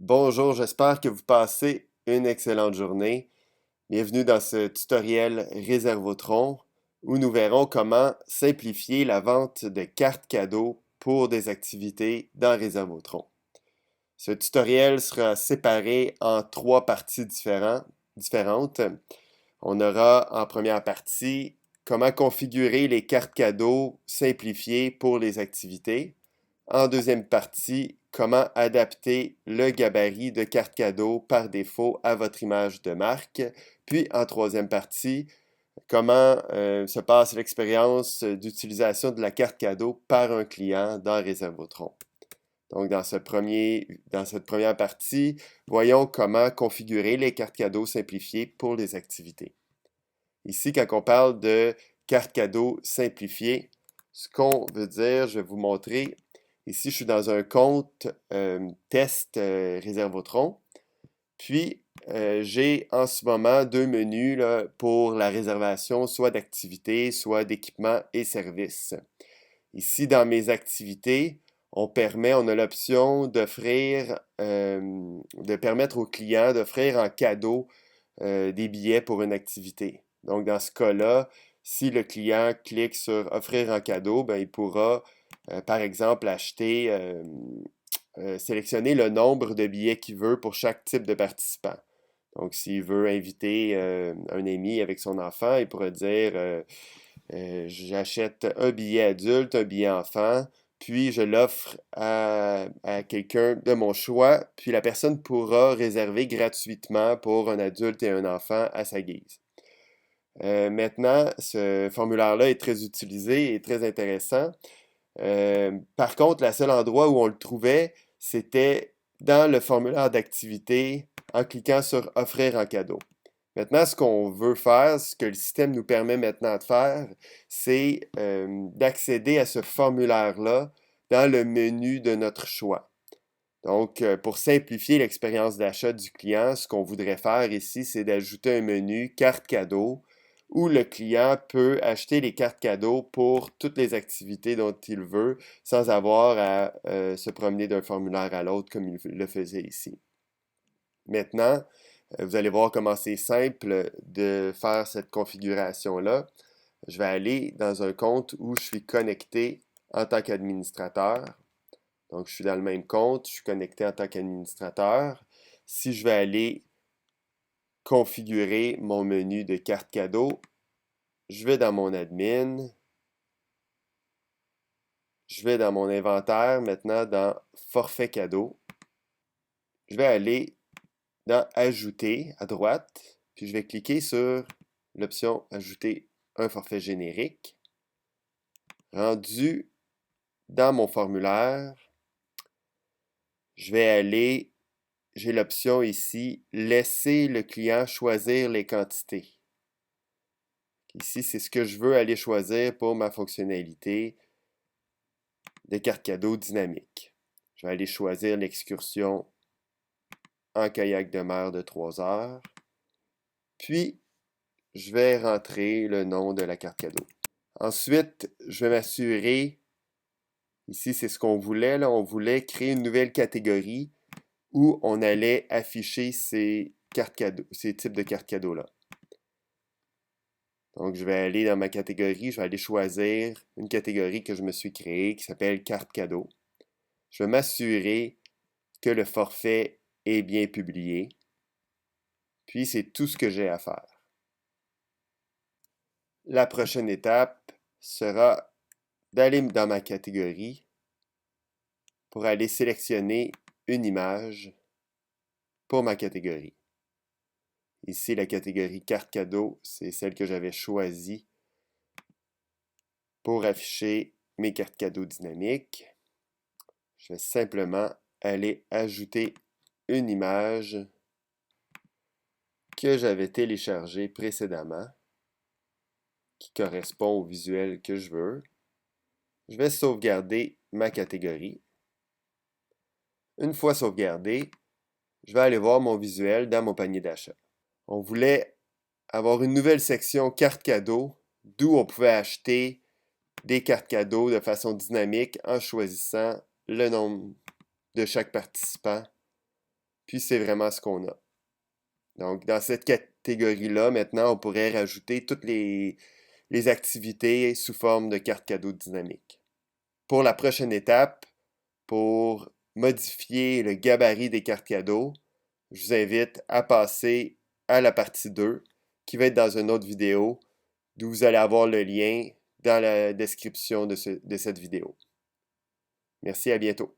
Bonjour, j'espère que vous passez une excellente journée. Bienvenue dans ce tutoriel Réservotron où nous verrons comment simplifier la vente de cartes cadeaux pour des activités dans Réservotron. Ce tutoriel sera séparé en trois parties différentes. On aura en première partie comment configurer les cartes cadeaux simplifiées pour les activités. En deuxième partie, comment adapter le gabarit de carte cadeau par défaut à votre image de marque. Puis en troisième partie, comment se passe l'expérience d'utilisation de la carte cadeau par un client dans Réservotron. Donc dans cette première partie, voyons comment configurer les cartes cadeaux simplifiées pour les activités. Ici, quand on parle de carte cadeau simplifiée, ce qu'on veut dire, je vais vous montrer. Ici, je suis dans un compte test Réservotron. Puis, j'ai en ce moment deux menus là, pour la réservation, soit d'activités, soit d'équipements et services. Ici, dans mes activités, on a l'option de permettre aux clients d'offrir en cadeau des billets pour une activité. Donc, dans ce cas-là, si le client clique sur offrir en cadeau, ben, il pourra, par exemple, sélectionner le nombre de billets qu'il veut pour chaque type de participant. Donc, s'il veut inviter un ami avec son enfant, il pourrait dire j'achète un billet adulte, un billet enfant, puis je l'offre à quelqu'un de mon choix, puis la personne pourra réserver gratuitement pour un adulte et un enfant à sa guise. Maintenant, ce formulaire-là est très utilisé et très intéressant. Par contre, le seul endroit où on le trouvait, c'était dans le formulaire d'activité en cliquant sur Offrir en cadeau. Maintenant, ce qu'on veut faire, ce que le système nous permet maintenant de faire, c'est d'accéder à ce formulaire-là dans le menu de notre choix. Donc, pour simplifier l'expérience d'achat du client, ce qu'on voudrait faire ici, c'est d'ajouter un menu carte cadeau où le client peut acheter les cartes cadeaux pour toutes les activités dont il veut sans avoir à se promener d'un formulaire à l'autre comme il le faisait ici. Maintenant, vous allez voir comment c'est simple de faire cette configuration-là. Je vais aller dans un compte où je suis connecté en tant qu'administrateur. Donc, je suis dans le même compte, je suis connecté en tant qu'administrateur. Si je vais aller configurer mon menu de carte cadeau, je vais dans mon admin, je vais dans mon inventaire, maintenant dans forfait cadeau. Je vais aller dans ajouter à droite, puis je vais cliquer sur l'option ajouter un forfait générique. Rendu dans mon formulaire, je vais aller, j'ai l'option ici, laisser le client choisir les quantités. Ici, c'est ce que je veux aller choisir pour ma fonctionnalité de carte cadeau dynamique. Je vais aller choisir l'excursion en kayak de mer de 3 heures. Puis, je vais rentrer le nom de la carte cadeau. Ensuite, je vais m'assurer, ici c'est ce qu'on voulait, là, on voulait créer une nouvelle catégorie où on allait afficher ces cartes cadeaux, ces types de cartes cadeaux-là. Donc, je vais aller dans ma catégorie, je vais aller choisir une catégorie que je me suis créée qui s'appelle carte cadeau. Je vais m'assurer que le forfait est bien publié. Puis, c'est tout ce que j'ai à faire. La prochaine étape sera d'aller dans ma catégorie pour aller sélectionner une image pour ma catégorie. Ici, la catégorie carte cadeau, c'est celle que j'avais choisie pour afficher mes cartes cadeaux dynamiques. Je vais simplement aller ajouter une image que j'avais téléchargée précédemment qui correspond au visuel que je veux. Je vais sauvegarder ma catégorie. Une fois sauvegardé, je vais aller voir mon visuel dans mon panier d'achat. On voulait avoir une nouvelle section cartes cadeaux d'où on pouvait acheter des cartes cadeaux de façon dynamique en choisissant le nom de chaque participant puis c'est vraiment ce qu'on a. Donc, dans cette catégorie-là, maintenant, on pourrait rajouter toutes les activités sous forme de carte cadeau dynamique. Pour la prochaine étape, pour modifier le gabarit des cartes cadeaux, je vous invite à passer à la partie 2, qui va être dans une autre vidéo, d'où vous allez avoir le lien dans la description de cette vidéo. Merci, à bientôt.